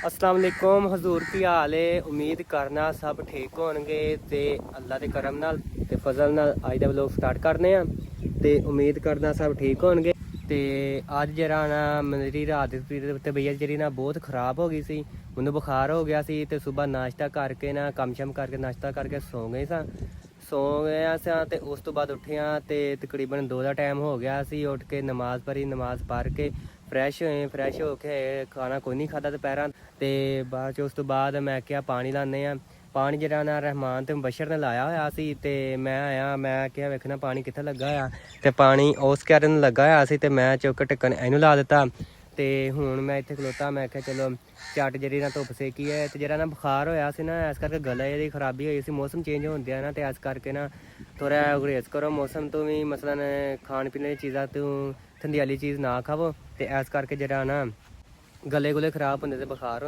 अस्सलाम वालेकुम हजूर की हाल है। उम्मीद करना सब ठीक होणगे ते अल्लाह के करम नाल ते फजल नाल अज दा व्लॉग स्टार्ट करने आ ते उम्मीद करना सब ठीक होणगे। ते अज जरा ना मेरी रात दी तबीयत जी ना बहुत खराब हो गई सी, मैनू बुखार हो गया सी ते सुबह नाश्ता करके ना कम शम करके नाश्ता करके सौ गए सां। सौ गया सां ते उस तो बाद उठिया ते तकरीबन 2 दा टाइम हो गया सी। उठ के नमाज पढ़ी, नमाज पढ़ के फ्रैश होए, फ्रैश हो के खाना कोई नहीं खादा दोपहर ते बाद उस तो बाद मैं क्या पानी लाने आ। पानी जरा ना रहमान ते मुबशर ने लाया होया सी ते मैं आया, मैं क्या वेखना पानी कित्थे लगा होया ते पानी उस क्यारे लगा होया सी ते मैं चुक ढक्कन इनू ला दिता ते हुण मैं इत्थे खलोता। मैं क्या चलो झट जरी ना धुप्प सेकी है ते जरा ना बुखार होया सी ना, इस करके गले दी खराबी होई सी। मौसम चेंज होंदे आ ना ते इस करके ना थोड़ा गुरेज करो मौसम तो भी, मसलन खान पीने दी चीज़ां तो ठंडी आह्ली चीज़ ना खावो ते इस करके जरा ना गले गुले खराब होंदे ते बुखार होंदा।